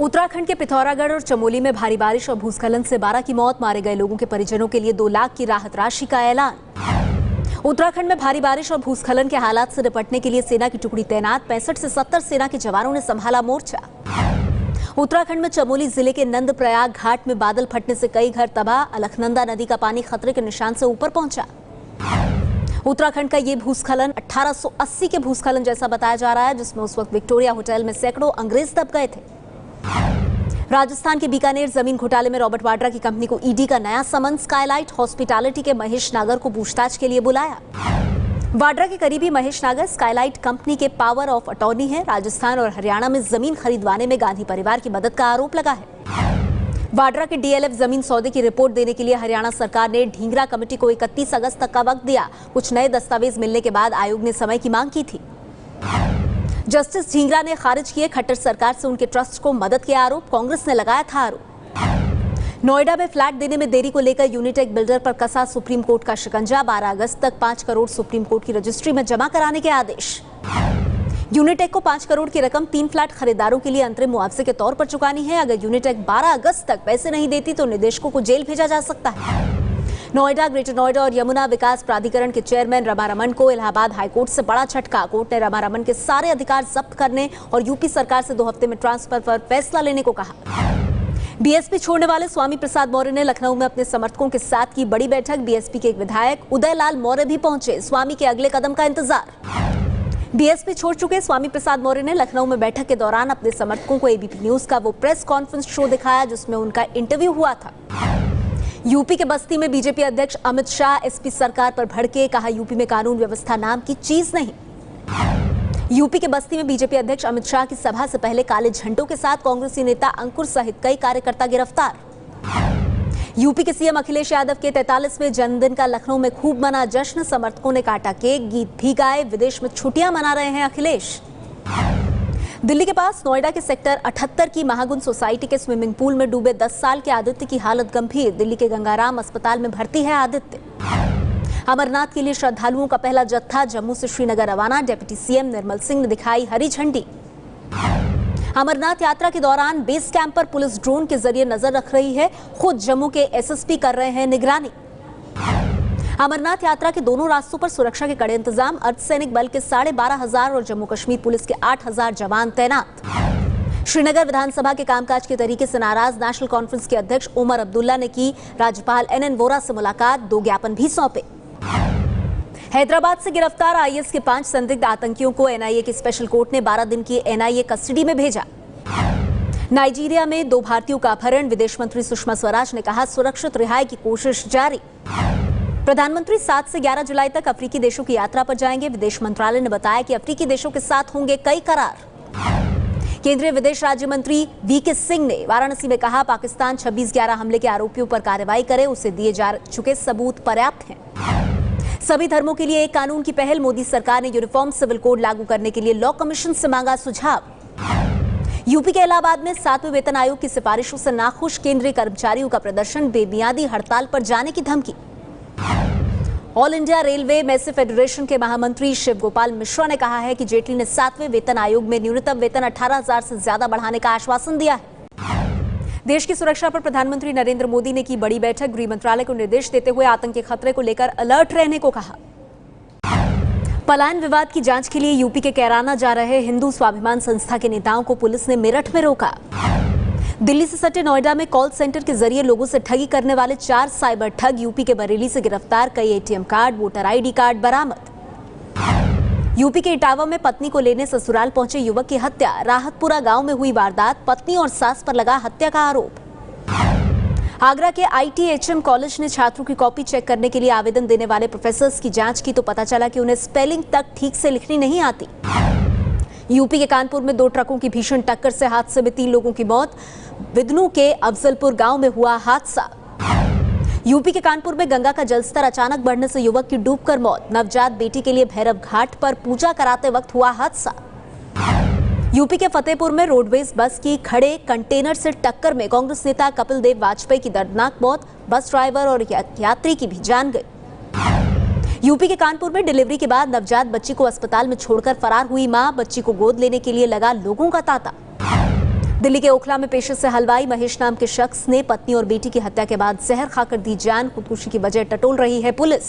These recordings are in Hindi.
उत्तराखंड के पिथौरागढ़ और चमोली में भारी बारिश और भूस्खलन से 12 की मौत, मारे गए लोगों के परिजनों के लिए 2 लाख की राहत राशि का ऐलान। उत्तराखंड में भारी बारिश और भूस्खलन के हालात से निपटने के लिए सेना की टुकड़ी तैनात, 65 से 70 सेना के जवानों ने संभाला मोर्चा। उत्तराखंड में चमोली जिले के नंदप्रयाग घाट में बादल फटने से कई घर तबाह, अलकनंदा नदी का पानी खतरे के निशान से ऊपर पहुंचा। उत्तराखंड का ये भूस्खलन 1880 के भूस्खलन जैसा बताया जा रहा है, जिसमें उस वक्त विक्टोरिया होटल में सैकड़ों अंग्रेज दब गए थे। राजस्थान के बीकानेर जमीन घोटाले में रॉबर्ट वाड्रा की कंपनी को ईडी का नया समन, स्काईलाइट हॉस्पिटैलिटी के महेश नागर को पूछताछ के लिए बुलाया। वाड्रा के करीबी महेश नागर स्काईलाइट कंपनी के पावर ऑफ अटॉर्नी है। राजस्थान और हरियाणा में जमीन खरीदवाने में गांधी परिवार की मदद का आरोप लगा है। वाड्रा के डीएलएफ जमीन सौदे की रिपोर्ट देने के लिए हरियाणा सरकार ने ढींगरा कमेटी को 31 अगस्त तक का वक्त दिया। कुछ नए दस्तावेज मिलने के बाद आयोग ने समय की मांग की थी। जस्टिस ढींगरा ने खारिज किए खट्टर सरकार से उनके ट्रस्ट को मदद के आरोप, कांग्रेस ने लगाया था आरोप। नोएडा में फ्लैट देने में देरी को लेकर यूनिटेक बिल्डर पर कसा सुप्रीम कोर्ट का शिकंजा, 12 अगस्त तक 5 करोड़ सुप्रीम कोर्ट की रजिस्ट्री में जमा कराने के आदेश। यूनिटेक को 5 करोड़ की रकम 3 फ्लैट खरीदारों के लिए अंतरिम मुआवजे के तौर पर चुकानी है। अगर यूनिटेक 12 अगस्त तक पैसे नहीं देती तो निदेशकों को जेल भेजा जा सकता है। नोएडा, ग्रेटर नोएडा और यमुना विकास प्राधिकरण के चेयरमैन रमा रमन को इलाहाबाद हाईकोर्ट से बड़ा झटका। कोर्ट ने रमा रमन के सारे अधिकार जब्त करने और यूपी सरकार से 2 हफ्ते में ट्रांसफर पर फैसला लेने को कहा। बीएसपी छोड़ने वाले स्वामी प्रसाद मौर्य ने लखनऊ में अपने समर्थकों के साथ की बड़ी बैठक। बीएसपी के एक विधायक उदय लाल मौर्य भी पहुंचे, स्वामी के अगले कदम का इंतजार। बीएसपी छोड़ चुके स्वामी प्रसाद मौर्य ने लखनऊ में बैठक के दौरान अपने समर्थकों को एबीपी न्यूज का वो प्रेस कॉन्फ्रेंस शो दिखाया जिसमें उनका इंटरव्यू हुआ था। यूपी के बस्ती में बीजेपी अध्यक्ष अमित शाह एसपी सरकार पर भड़के, कहा यूपी में कानून व्यवस्था नाम की चीज नहीं। यूपी के बस्ती में बीजेपी अध्यक्ष अमित शाह की सभा से पहले काले झंडों के साथ कांग्रेसी नेता अंकुर सहित कई कार्यकर्ता गिरफ्तार। यूपी के सीएम अखिलेश यादव के 43वें जन्मदिन का लखनऊ में खूब मना जश्न, समर्थकों ने काटा केक, गीत भी गाए, विदेश में छुट्टियां मना रहे हैं अखिलेश। दिल्ली के पास नोएडा के सेक्टर 78 की महागुन सोसाइटी के स्विमिंग पूल में डूबे 10 साल के आदित्य की हालत गंभीर, दिल्ली के गंगाराम अस्पताल में भर्ती है आदित्य। अमरनाथ के लिए श्रद्धालुओं का पहला जत्था जम्मू से श्रीनगर रवाना, डिप्टी सीएम निर्मल सिंह ने दिखाई हरी झंडी। अमरनाथ यात्रा के दौरान बेस कैंप पर पुलिस ड्रोन के जरिए नजर रख रही है, खुद जम्मू के एसएसपी कर रहे हैं निगरानी। अमरनाथ यात्रा के दोनों रास्तों पर सुरक्षा के कड़े इंतजाम, अर्धसैनिक बल के 12,500 और जम्मू कश्मीर पुलिस के 8,000 जवान तैनात। श्रीनगर विधानसभा के कामकाज के तरीके से नाराज नेशनल कॉन्फ्रेंस के अध्यक्ष उमर अब्दुल्ला ने की राज्यपाल एनएन वोरा से मुलाकात, 2 ज्ञापन भी सौंपे। हैदराबाद से गिरफ्तार आईएस के 5 संदिग्ध आतंकियों को एनआईए की स्पेशल कोर्ट ने 12 दिन की एनआईए कस्टडी में भेजा। नाइजीरिया में 2 भारतीयों का अपहरण, विदेश मंत्री सुषमा स्वराज ने कहा सुरक्षित रिहाई की कोशिश जारी। प्रधानमंत्री 7 से 11 जुलाई तक अफ्रीकी देशों की यात्रा पर जाएंगे, विदेश मंत्रालय ने बताया कि अफ्रीकी देशों के साथ होंगे कई करार। केंद्रीय विदेश राज्य मंत्री वीके सिंह ने वाराणसी में कहा पाकिस्तान 26/11 हमले के आरोपियों पर कार्रवाई करे, उसे दिए जा चुके सबूत पर्याप्त हैं। सभी धर्मों के लिए एक कानून की पहल, मोदी सरकार ने यूनिफॉर्म सिविल कोड लागू करने के लिए लॉ कमीशन से मांगा सुझाव। यूपी के इलाहाबाद में 7वें वेतन आयोग की सिफारिशों से नाखुश केंद्रीय कर्मचारियों का प्रदर्शन, बेमियादी हड़ताल पर जाने की धमकी। ऑल इंडिया रेलवे मैसे फेडरेशन के महामंत्री शिव गोपाल मिश्रा ने कहा है कि जेटली ने 7वें वेतन आयोग में न्यूनतम वेतन 18,000 से ज्यादा बढ़ाने का आश्वासन दिया है। देश की सुरक्षा पर प्रधानमंत्री नरेंद्र मोदी ने की बड़ी बैठक, गृह मंत्रालय को निर्देश देते हुए आतंकी खतरे को लेकर अलर्ट रहने को कहा। पलायन विवाद की जांच के लिए यूपी के कैराना जा रहे हिंदू स्वाभिमान संस्था के नेताओं को पुलिस ने मेरठ में रोका। दिल्ली से सटे नोएडा में कॉल सेंटर के जरिए लोगों से ठगी करने वाले 4 साइबर ठग यूपी के बरेली से गिरफ्तार, कई ATM card, voter ID card बरामद। यूपी के इटावा में पत्नी को लेने ससुराल पहुंचे युवक की हत्या, राहतपुरा गांव में हुई वारदात, पत्नी और सास पर लगा हत्या का आरोप। आगरा के आईटीएचएम कॉलेज ने छात्रों की कॉपी चेक करने के लिए आवेदन देने वाले प्रोफेसर्स की जांच की तो पता चला कि उन्हें स्पेलिंग तक ठीक से लिखनी नहीं आती। यूपी के कानपुर में 2 ट्रकों की भीषण टक्कर से हादसे में 3 लोगों की मौत, विदनू के अफजलपुर गांव में हुआ हादसा। यूपी के कानपुर में गंगा का जलस्तर अचानक बढ़ने से युवक की डूबकर मौत, नवजात बेटी के लिए भैरव घाट पर पूजा कराते वक्त हुआ हादसा। यूपी के फतेहपुर में रोडवेज बस की खड़े कंटेनर से टक्कर में कांग्रेस नेता कपिल देव वाजपेयी की दर्दनाक मौत, बस ड्राइवर और यात्री की भी जान गई। यूपी के कानपुर में डिलीवरी के बाद नवजात बच्ची को अस्पताल में छोड़कर फरार हुई मां, बच्ची को गोद लेने के लिए लगा लोगों का तांता। दिल्ली के ओखला में पेशे से हलवाई महेश नाम के शख्स ने पत्नी और बेटी की हत्या के बाद जहर खाकर दी जान। खुदकुशी की वजह टटोल रही है पुलिस।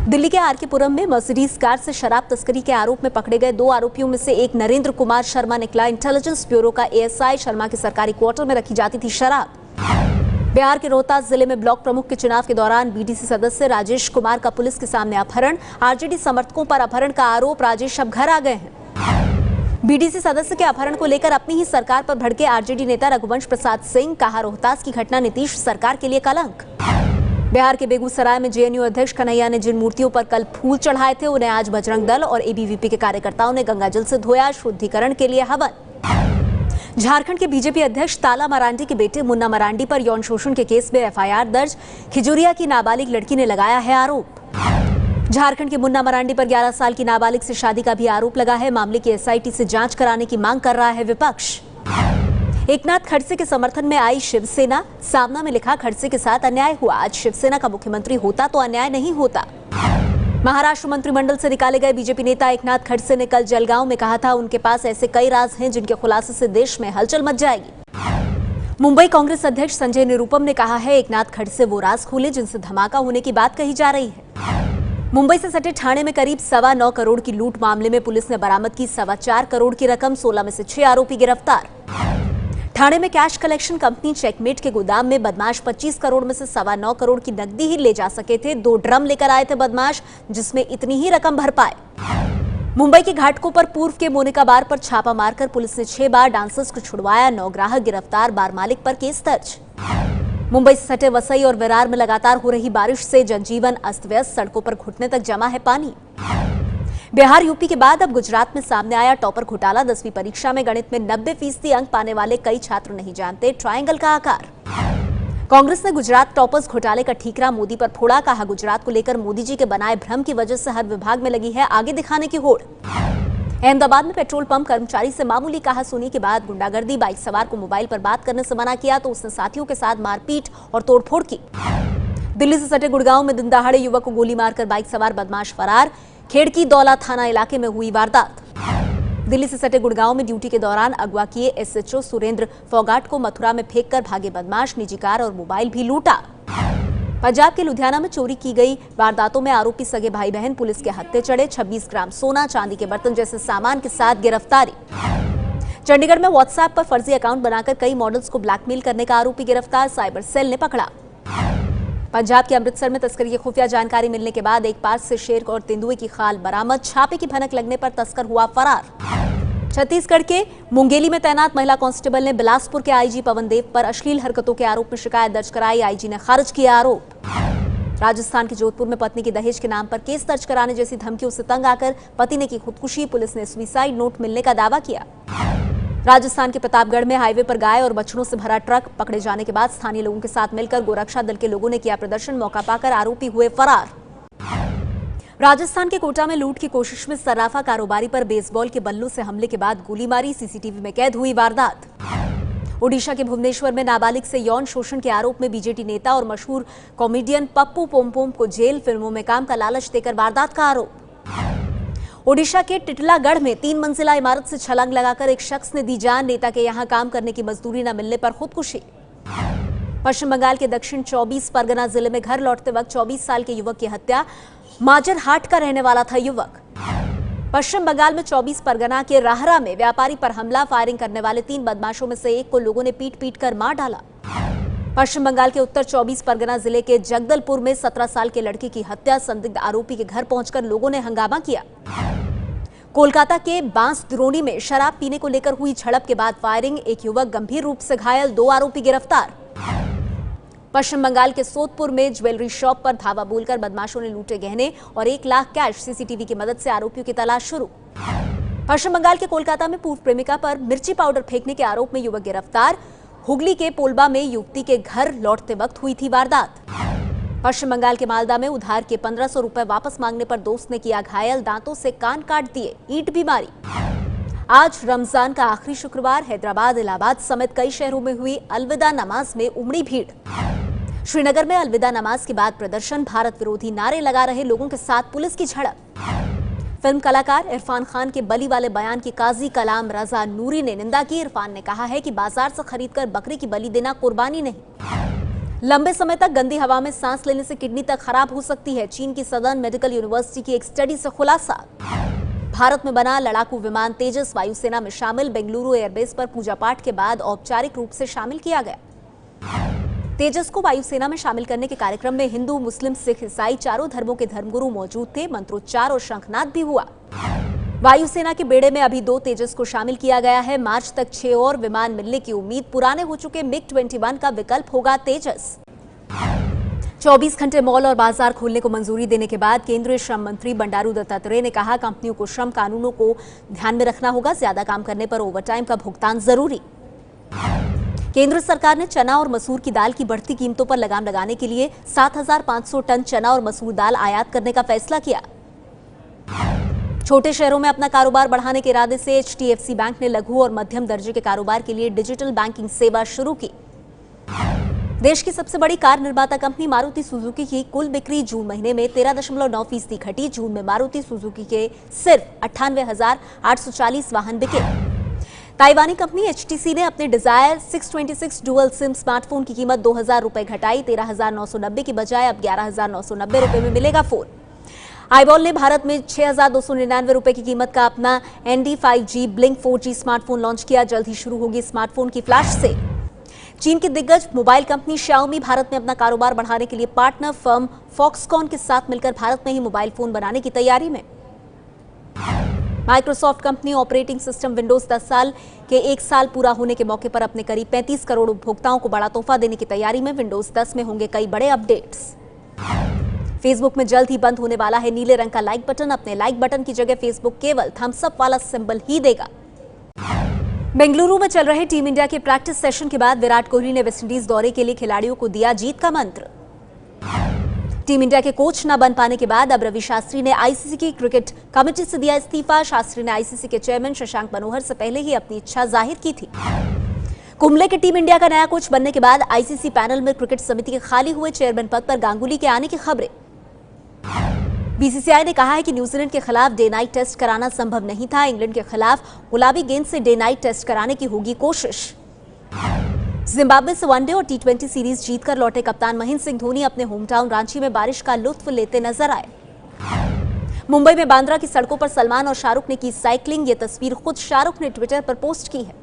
दिल्ली के आर के पुरम में मर्सिडीज कार से शराब तस्करी के आरोप में पकड़े गए 2 आरोपियों में से एक नरेंद्र कुमार शर्मा निकला। इंटेलिजेंस ब्यूरो का एएसआई शर्मा के सरकारी क्वार्टर में रखी जाती थी शराब। बिहार के रोहतास जिले में ब्लॉक प्रमुख के चुनाव के दौरान बीडीसी सदस्य राजेश कुमार का पुलिस के सामने अपहरण। आरजेडी समर्थकों पर अपहरण का आरोप। राजेश अब घर आ गए हैं। बीडीसी सदस्य के अपहरण को लेकर अपनी ही सरकार पर भड़के आरजेडी नेता रघुवंश प्रसाद सिंह। कहा, रोहतास की घटना नीतीश सरकार के लिए कलंक। बिहार के बेगूसराय में जेएनयू अध्यक्ष कन्हैया ने जिन मूर्तियों पर कल फूल चढ़ाए थे उन्हें आज बजरंग दल और एबीवीपी के कार्यकर्ताओं ने गंगाजल से धोया। शुद्धिकरण के लिए हवन। झारखंड के बीजेपी अध्यक्ष ताला मरांडी के बेटे मुन्ना मरांडी पर यौन शोषण के केस में एफआईआर दर्ज। खिजुरिया की नाबालिग लड़की ने लगाया है आरोप। झारखंड के मुन्ना मरांडी पर 11 साल की नाबालिग से शादी का भी आरोप लगा है। मामले की एसआईटी से जांच कराने की मांग कर रहा है विपक्ष। एकनाथ खड़से के समर्थन में आई शिवसेना। सामना में लिखा, खड़से के साथ अन्याय हुआ। आज शिवसेना का मुख्यमंत्री होता तो अन्याय नहीं होता। महाराष्ट्र मंत्रिमंडल से निकाले गए बीजेपी नेता एकनाथ खड़से ने कल जलगांव में कहा था, उनके पास ऐसे कई राज हैं जिनके खुलासे से देश में हलचल मच जाएगी। मुंबई कांग्रेस अध्यक्ष संजय निरुपम ने कहा है, एकनाथ खड़से वो राज खोले जिनसे धमाका होने की बात कही जा रही है। मुंबई से सटे ठाणे में करीब 9.25 करोड़ की लूट मामले में पुलिस ने बरामद की 4.25 करोड़ की रकम। 16 में से 6 आरोपी गिरफ्तार। ठाणे में कैश कलेक्शन कंपनी चेकमेट के गोदाम में बदमाश 25 करोड़ में से 9.25 करोड़ की नकदी ही ले जा सके थे। 2 ड्रम लेकर आए थे बदमाश, जिसमें इतनी ही रकम भर पाए। मुंबई के घाटकों पर पूर्व के मोनिका बार पर छापा मारकर पुलिस ने 6 बार डांसर्स को छुड़वाया। 9 ग्राहक गिरफ्तार। बार मालिक पर केस दर्ज। मुंबई से सटे वसई और विरार में लगातार हो रही बारिश से जनजीवन अस्त व्यस्त। सड़कों पर घुटने तक जमा है पानी। बिहार यूपी के बाद अब गुजरात में सामने आया टॉपर घोटाला। 10वीं परीक्षा में गणित में 90% अंक पाने वाले कई छात्र नहीं जानते ट्रायंगल का आकार। कांग्रेस ने गुजरात टॉपर्स घोटाले का ठीकरा मोदी पर फोड़ा। कहा, गुजरात को लेकर मोदी जी के बनाए भ्रम की वजह से हर विभाग में लगी है आगे दिखाने की होड़। अहमदाबाद में पेट्रोल पंप कर्मचारी से मामूली कहा सुनी के बाद गुंडागर्दी। बाइक सवार को मोबाइल पर बात करने से मना किया तो उसने साथियों के साथ मारपीट और तोड़फोड़ की। दिल्ली से सटे गुड़गांव में दिन दहाड़े युवक को गोली मारकर बाइक सवार बदमाश फरार। खेड़की दौला थाना इलाके में हुई वारदात। दिल्ली से सटे गुड़गांव में ड्यूटी के दौरान अगवा किए एसएचओ सुरेंद्र फोगाट को मथुरा में फेंककर भागे बदमाश। निजी कार और मोबाइल भी लूटा। पंजाब के लुधियाना में चोरी की गई वारदातों में आरोपी सगे भाई बहन पुलिस के हत्थे चढ़े। 26 ग्राम सोना, चांदी के बर्तन जैसे सामान के साथ गिरफ्तारी। चंडीगढ़ में व्हाट्सएप पर फर्जी अकाउंट बनाकर कई मॉडल्स को ब्लैकमेल करने का आरोपी गिरफ्तार। साइबर सेल ने पकड़ा। पंजाब के अमृतसर में तस्करी की खुफिया जानकारी मिलने के बाद एक पार्क से शेर और तेंदुए की खाल बरामद। छापे की भनक लगने पर तस्कर हुआ फरार। छत्तीसगढ़ के मुंगेली में तैनात महिला कांस्टेबल ने बिलासपुर के आईजी पवन देव पर अश्लील हरकतों के आरोप में शिकायत दर्ज कराई। आईजी ने खारिज किया आरोप। राजस्थान के जोधपुर में पत्नी की दहेज के नाम पर केस दर्ज कराने जैसी धमकियों से तंग आकर पति ने की खुदकुशी। पुलिस ने सुसाइड नोट मिलने का दावा किया। राजस्थान के प्रतापगढ़ में हाईवे पर गाय और बछड़ों से भरा ट्रक पकड़े जाने के बाद स्थानीय लोगों के साथ मिलकर गोरक्षा दल के लोगों ने किया प्रदर्शन। मौका पाकर आरोपी हुए फरार। राजस्थान के कोटा में लूट की कोशिश में सर्राफा कारोबारी पर बेसबॉल के बल्लों से हमले के बाद गोली मारी। सीसीटीवी में कैद हुई वारदात। ओडिशा के भुवनेश्वर में नाबालिग से यौन शोषण के आरोप में बीजेपी नेता और मशहूर कॉमेडियन पप्पू पोमपोम को जेल। फिल्मों में काम का लालच देकर वारदात का आरोप। ओडिशा के टिटलागढ़ में 3 मंजिला इमारत से छलांग लगाकर एक शख्स ने दी जान। नेता के यहां काम करने की मजदूरी न मिलने पर खुदकुशी। पश्चिम बंगाल के दक्षिण 24 परगना जिले में घर लौटते वक्त 24 साल के युवक की हत्या। माजरहाट का रहने वाला था युवक। पश्चिम बंगाल में 24 परगना के राहरा में व्यापारी पर हमला। फायरिंग करने वाले 3 बदमाशों में से एक को लोगों ने पीट कर मार डाला। पश्चिम बंगाल के उत्तर 24 परगना जिले के जगदलपुर में 17 साल के लड़के की हत्या। संदिग्ध आरोपी के घर पहुंचकर लोगों ने हंगामा किया। कोलकाता के बांसद्रोणी में शराब पीने को लेकर हुई झड़प के बाद फायरिंग। एक युवक गंभीर रूप से घायल। 2 आरोपी गिरफ्तार। पश्चिम बंगाल के सोदपुर में ज्वेलरी शॉप पर धावा बोलकर बदमाशों ने लूटे गहने और 1 लाख कैश। सीसीटीवी की मदद से आरोपियों की तलाश शुरू। पश्चिम बंगाल के कोलकाता में पूर्व प्रेमिका पर मिर्ची पाउडर फेंकने के आरोप में युवक गिरफ्तार। हुगली के पोलबा में युवती के घर लौटते वक्त हुई थी वारदात। पश्चिम बंगाल के मालदा में उधार के 1500 रुपए वापस मांगने पर दोस्त ने किया घायल। दांतों से कान काट दिए, ईंट भी मारी। आज रमजान का आखिरी शुक्रवार। हैदराबाद, इलाहाबाद समेत कई शहरों में हुई अलविदा नमाज में उमड़ी भीड़। श्रीनगर में अलविदा नमाज के बाद प्रदर्शन। भारत विरोधी नारे लगा रहे लोगों के साथ पुलिस की झड़प। फिल्म कलाकार इरफान खान के बली वाले बयान की काजी कलाम रजा नूरी ने निंदा की। इरफान ने कहा है कि बाजार से खरीदकर बकरी की बलि देना कुर्बानी नहीं। लंबे समय तक गंदी हवा में सांस लेने से किडनी तक खराब हो सकती है। चीन की सदर्न मेडिकल यूनिवर्सिटी की एक स्टडी से खुलासा। भारत में बना लड़ाकू विमान तेजस वायुसेना में शामिल। बेंगलुरु एयरबेस पर पूजा पाठ के बाद औपचारिक रूप से शामिल किया गया। तेजस को वायुसेना में शामिल करने के कार्यक्रम में हिंदू, मुस्लिम, सिख, ईसाई चारों धर्मों के धर्मगुरु मौजूद थे। मंत्रोच्चार और शंखनाद भी हुआ। वायुसेना के बेड़े में अभी 2 तेजस को शामिल किया गया है। मार्च तक 6 और विमान मिलने की उम्मीद। पुराने हो चुके MiG-21 का विकल्प होगा तेजस। 24 घंटे मॉल और बाजार खोलने को मंजूरी देने के बाद केंद्रीय श्रम मंत्री बंडारू दत्तात्रेय ने कहा, कंपनियों को श्रम कानूनों को ध्यान में रखना होगा। ज्यादा काम करने पर ओवरटाइम का भुगतान जरूरी। केंद्र सरकार ने चना और मसूर की दाल की बढ़ती कीमतों पर लगाम लगाने के लिए 7,500 टन चना और मसूर दाल आयात करने का फैसला किया। छोटे शहरों में अपना कारोबार बढ़ाने के इरादे से HDFC बैंक ने लघु और मध्यम दर्जे के कारोबार के लिए डिजिटल बैंकिंग सेवा शुरू की। देश की सबसे बड़ी कार निर्माता कंपनी मारुति सुजुकी की कुल बिक्री जून महीने में 13.9% घटी। जून में मारुति सुजुकी के सिर्फ 98,840 वाहन बिके। ताइवानी कंपनी HTC ने अपने डिजायर 626 डुअल सिम स्मार्टफोन की कीमत 2,000 रुपए घटाई। 13,990 की बजाय अब 11,990 रुपए में मिलेगा फोन। आईबॉल ने भारत में 6,299 रुपए की कीमत का अपना ND 5G blink 4G smartphone launch किया। जल्द ही शुरू होगी स्मार्टफोन की फ्लैश सेल। चीन की दिग्गज मोबाइल कंपनी Xiaomi भारत में अपना कारोबार बढ़ाने के लिए पार्टनर फर्म फॉक्सकॉन के साथ मिलकर भारत में ही मोबाइल फोन बनाने की तैयारी में। Microsoft company operating system Windows 10 साल के 1 साल पूरा होने के मौके पर अपने करीब 35 करोड़ उपभोक्ताओं को बड़ा तोहफा देने की तैयारी में। विंडोज 10 में होंगे कई बड़े अपडेट्स। फेसबुक में जल्द ही बंद होने वाला है नीले रंग का लाइक बटन। अपने लाइक बटन की जगह फेसबुक केवल थम्स अप वाला सिंबल ही देगा। बेंगलुरु में चल रहे टीम इंडिया के प्रैक्टिस सेशन के बाद विराट कोहली ने वेस्टइंडीज दौरे के लिए खिलाड़ियों को दिया जीत का मंत्र। टीम इंडिया के कोच न बन पाने के बाद अब रवि शास्त्री ने आईसीसी की क्रिकेट कमेटी से दिया इस्तीफा। शास्त्री ने आईसीसी के चेयरमैन शशांक मनोहर से पहले ही अपनी इच्छा जाहिर की थी। कुंबले के टीम इंडिया का नया कोच बनने के बाद आईसीसी पैनल में क्रिकेट समिति के खाली हुए चेयरमैन पद पर गांगुली के आने की खबरें। बीसीसीआई ने कहा है कि न्यूजीलैंड के खिलाफ डे नाइट टेस्ट कराना संभव नहीं था। इंग्लैंड के खिलाफ गुलाबी गेंद से डे नाइट टेस्ट कराने की होगी कोशिश। जिम्बाब्वे से वनडे और T20 सीरीज जीतकर लौटे कप्तान महेंद्र सिंह धोनी अपने होम टाउन रांची में बारिश का लुत्फ लेते नजर आए। मुंबई में बांद्रा की सड़कों पर सलमान और शाहरुख ने की साइकिलिंग। ये तस्वीर खुद शाहरुख ने ट्विटर पर पोस्ट की है।